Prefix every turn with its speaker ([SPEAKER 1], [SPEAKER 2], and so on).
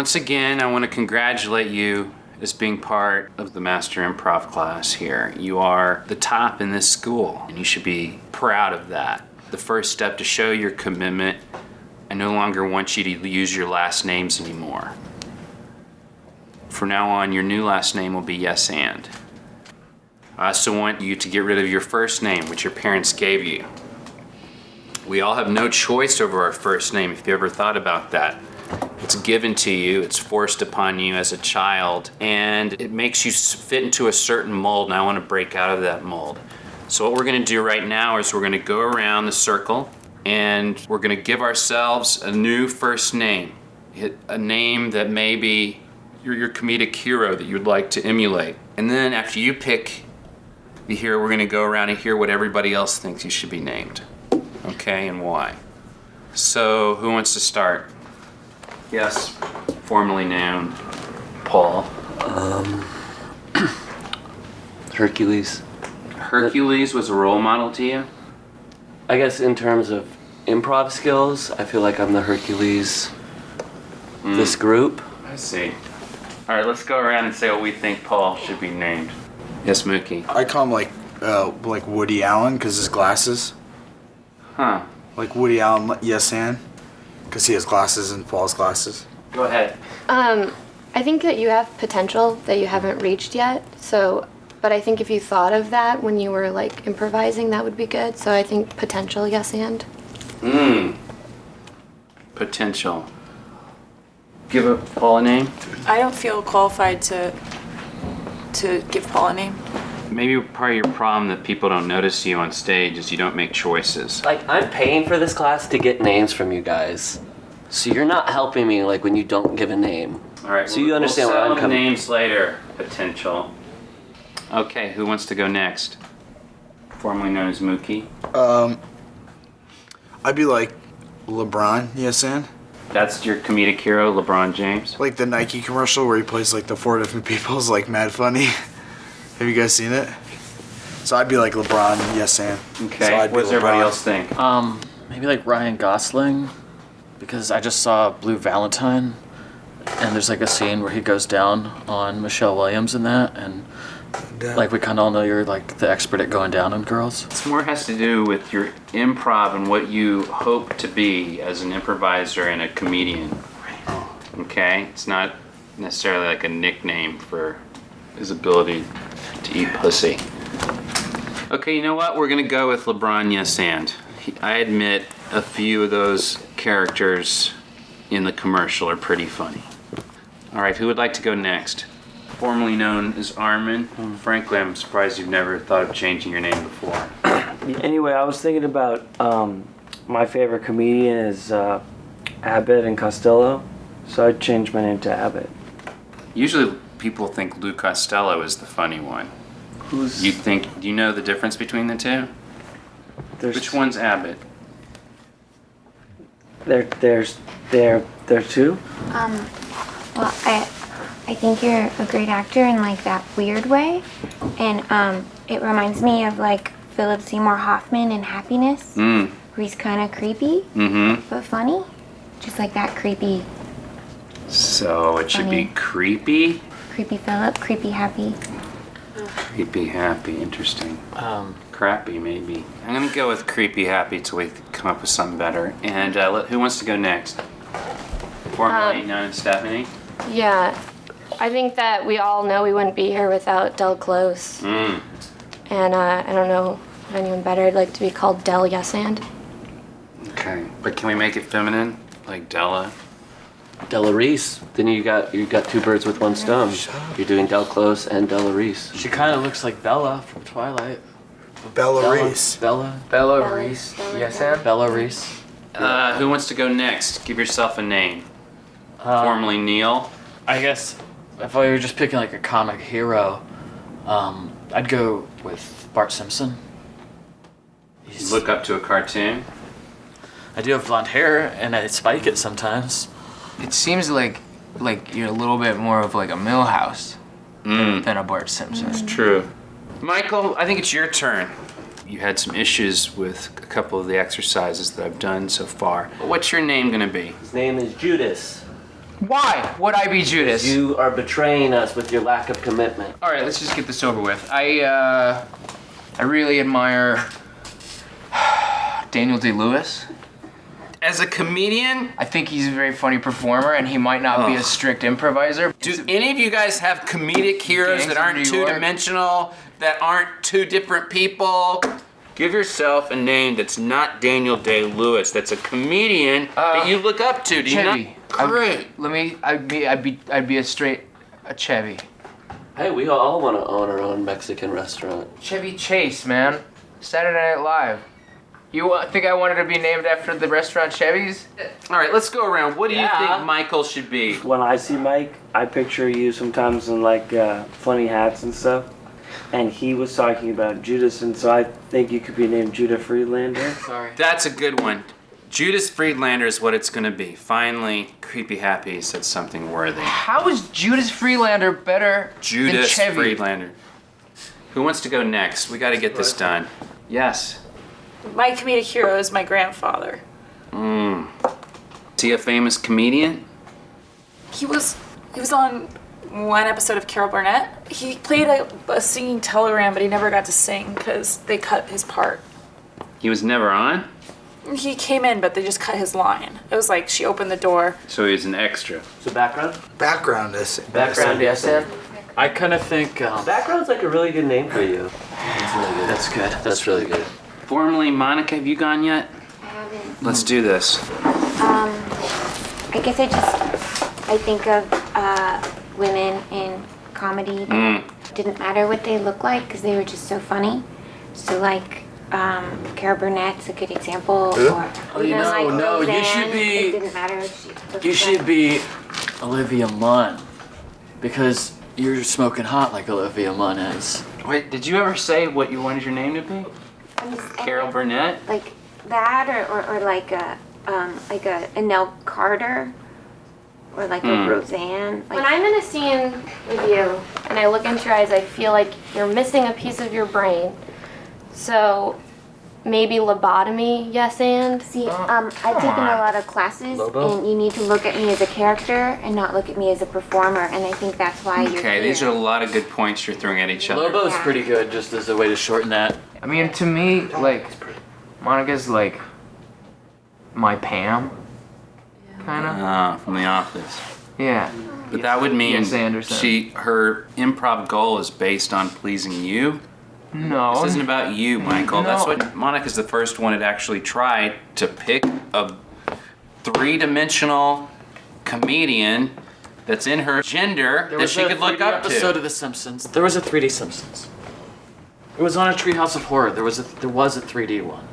[SPEAKER 1] once again, I want to congratulate you as being part of the Master Improv class here. You are the top in this school, and you should be proud of that. The first step to show your commitment, I no longer want you to use your last names anymore. From now on, your new last name will be Yes And. I also want you to get rid of your first name, which your parents gave you. We all have no choice over our first name, if you ever thought about that. It's given to you, it's forced upon you as a child, and it makes you fit into a certain mold, and I want to break out of that mold. So what we're going to do right now is we're going to go around the circle, and we're going to give ourselves a new first name. A name that maybe you're your comedic hero that you'd like to emulate. And then after you pick the hero, we're going to go around and hear what everybody else thinks you should be named. Okay, and why? So who wants to start? Yes, formerly known Paul.
[SPEAKER 2] Hercules.
[SPEAKER 1] Hercules was a role model to you?
[SPEAKER 2] I guess in terms of improv skills, I feel like I'm the Hercules of this group.
[SPEAKER 1] I see. All right, let's go around and say what we think Paul should be named. Yes, Mookie.
[SPEAKER 3] I call him like Woody Allen because his glasses.
[SPEAKER 1] Huh.
[SPEAKER 3] Like Woody Allen, Yes And, because he has glasses and Paul's glasses.
[SPEAKER 1] Go ahead.
[SPEAKER 4] I think that you have potential that you haven't reached yet. So, but I think if you thought of that when you were like improvising, that would be good. So I think potential, Yes And.
[SPEAKER 1] Potential. Give Paul a name.
[SPEAKER 5] I don't feel qualified to give Paul a name.
[SPEAKER 1] Maybe part of your problem that people don't notice you on stage is you don't make choices.
[SPEAKER 2] Like, I'm paying for this class to get names from you guys. So you're not helping me, like, when you don't give a name.
[SPEAKER 1] All right.
[SPEAKER 2] So you understand where I'm coming.
[SPEAKER 1] Names later. Potential. Okay, who wants to go next? Formerly known as Mookie.
[SPEAKER 3] I'd be like LeBron, Yes And.
[SPEAKER 1] That's your comedic hero, LeBron James.
[SPEAKER 3] Like the Nike commercial where he plays like the 4 different people is like mad funny. Have you guys seen it? So I'd be like LeBron, Yes And.
[SPEAKER 1] Okay.
[SPEAKER 3] So
[SPEAKER 1] What does everybody else think?
[SPEAKER 6] Maybe like Ryan Gosling, because I just saw Blue Valentine, and there's like a scene where he goes down on Michelle Williams in that, and like we kind of all know you're like the expert at going down on girls.
[SPEAKER 1] It's more has to do with your improv and what you hope to be as an improviser and a comedian. Okay? It's not necessarily like a nickname for his ability to eat pussy. Okay, you know what? We're gonna go with LeBron Yes And. I admit a few of those characters in the commercial are pretty funny. All right, who would like to go next? Formerly known as Armen. Frankly, I'm surprised you've never thought of changing your name before.
[SPEAKER 7] Anyway, I was thinking about my favorite comedian is Abbott and Costello, so I'd change my name to Abbott.
[SPEAKER 1] Usually people think Lou Costello is the funny one. Do you know the difference between the two? Which one's Abbott?
[SPEAKER 7] There's two?
[SPEAKER 8] Well, I think you're a great actor in like that weird way, and it reminds me of like Philip Seymour Hoffman in Happiness, where he's kind of creepy, but funny, just like that creepy.
[SPEAKER 1] So it should
[SPEAKER 8] funny.
[SPEAKER 1] be creepy?
[SPEAKER 8] Creepy Philip, creepy happy.
[SPEAKER 1] Creepy happy, interesting. Crappy maybe. I'm gonna go with creepy happy till we come up with something better. And who wants to go next? Formerly known as Stephanie?
[SPEAKER 4] Yeah, I think that we all know we wouldn't be here without Del Close. And I don't know of anyone better. I'd like to be called Del Yes And.
[SPEAKER 1] Okay, but can we make it feminine? Like Della?
[SPEAKER 2] Della Reese. Then you got two birds with one stone. You're doing Del Close and Della Reese.
[SPEAKER 6] She kind of looks like Bella from Twilight.
[SPEAKER 3] Bella Reese.
[SPEAKER 6] Bella
[SPEAKER 9] Reese. Yes And?
[SPEAKER 6] Bella Reese.
[SPEAKER 1] Who wants to go next? Give yourself a name. Formerly Neil.
[SPEAKER 6] I guess if I were just picking like a comic hero, I'd go with Bart Simpson.
[SPEAKER 1] You look up to a cartoon?
[SPEAKER 6] I do have blonde hair, and I spike it sometimes.
[SPEAKER 9] It seems like you're a little bit more of like a Millhouse than a Bart Simpson.
[SPEAKER 1] That's true. Michael, I think it's your turn. You had some issues with a couple of the exercises that I've done so far. What's your name gonna be?
[SPEAKER 2] His name is Judas.
[SPEAKER 9] Why would I be Judas?
[SPEAKER 2] You are betraying us with your lack of commitment.
[SPEAKER 9] All right, let's just get this over with. I really admire Daniel Day-Lewis.
[SPEAKER 1] As a comedian,
[SPEAKER 9] I think he's a very funny performer, and he might not be a strict improviser.
[SPEAKER 1] do any of you guys have comedic heroes
[SPEAKER 9] Gangs
[SPEAKER 1] that
[SPEAKER 9] of
[SPEAKER 1] aren't
[SPEAKER 9] New York.
[SPEAKER 1] two-dimensional, that aren't two different people? Give yourself a name that's not Daniel Day-Lewis. That's a comedian that you look up to. Do you
[SPEAKER 9] Chevy.
[SPEAKER 1] not? Great.
[SPEAKER 9] I'd be a Chevy.
[SPEAKER 2] Hey, we all want to own our own Mexican restaurant.
[SPEAKER 9] Chevy Chase, man. Saturday Night Live. You think I wanted to be named after the restaurant Chevy's?
[SPEAKER 1] All right, let's go around. What do you
[SPEAKER 2] Yeah.
[SPEAKER 1] think Michael should be?
[SPEAKER 7] When I see Mike, I picture you sometimes in like funny hats and stuff. And he was talking about Judas, and so I think you could be named Judah Friedlander.
[SPEAKER 9] Sorry.
[SPEAKER 1] That's a good one. Judas Friedlander is what it's going to be. Finally, Creepy Happy said something worthy.
[SPEAKER 9] How is Judas Friedlander better than
[SPEAKER 1] Judas
[SPEAKER 9] Chevy?
[SPEAKER 1] Friedlander. Who wants to go next? We got to get this done. Yes.
[SPEAKER 5] My comedic hero is my grandfather.
[SPEAKER 1] Is he a famous comedian?
[SPEAKER 5] He was on one episode of Carol Burnett. He played a singing telegram, but he never got to sing because they cut his part.
[SPEAKER 1] He was never on,
[SPEAKER 5] He came in, but they just cut his line. It was like she opened the door.
[SPEAKER 1] so he was an extra.
[SPEAKER 2] So background?
[SPEAKER 3] Background is.
[SPEAKER 2] Background, yes, Sam?
[SPEAKER 6] I kind of think
[SPEAKER 2] Background's like a really good name for you.
[SPEAKER 6] that's really good. That's good.
[SPEAKER 2] That's really good.
[SPEAKER 1] Formerly, Monica, have you gone yet?
[SPEAKER 8] I haven't.
[SPEAKER 1] Let's do this.
[SPEAKER 8] I guess I think of women in comedy that didn't matter what they look like because they were just so funny. So like Carol Burnett's a good example. Or even like
[SPEAKER 6] no, you
[SPEAKER 8] Roseanne,
[SPEAKER 6] should be-
[SPEAKER 8] It didn't matter if she looked
[SPEAKER 6] You
[SPEAKER 8] like-
[SPEAKER 6] should be Olivia Munn because you're smoking hot like Olivia Munn is.
[SPEAKER 1] Wait, did you ever say what you wanted your name to be? Carol Burnett?
[SPEAKER 8] Like that, or like a Annelle Carter, or like a Roseanne. Like,
[SPEAKER 4] When I'm in a scene with you and I look into your eyes, I feel like you're missing a piece of your brain. So maybe lobotomy, yes and?
[SPEAKER 8] see, I've taken a lot of classes,
[SPEAKER 2] Lobo?
[SPEAKER 8] and you need to look at me as a character and not look at me as a performer. And I think that's why you're
[SPEAKER 1] Okay, these are
[SPEAKER 8] here.
[SPEAKER 1] a lot of good points you're throwing at each other.
[SPEAKER 6] Lobo's
[SPEAKER 8] Yeah.
[SPEAKER 6] pretty good just as a way to shorten that.
[SPEAKER 9] I mean, to me, like, Monica's like my Pam, kind of.
[SPEAKER 1] From The Office.
[SPEAKER 9] Yeah.
[SPEAKER 1] But that would mean
[SPEAKER 9] Yes, Anderson.
[SPEAKER 1] her improv goal is based on pleasing you.
[SPEAKER 9] No.
[SPEAKER 1] This isn't about you, Michael. That's
[SPEAKER 9] No.
[SPEAKER 1] what Monica's the first one that actually tried to pick a three-dimensional comedian that's in her gender that she could look up
[SPEAKER 6] episode
[SPEAKER 1] to.
[SPEAKER 6] of The Simpsons. There was a 3D Simpsons. It was on a Treehouse of Horror. There was a 3D one.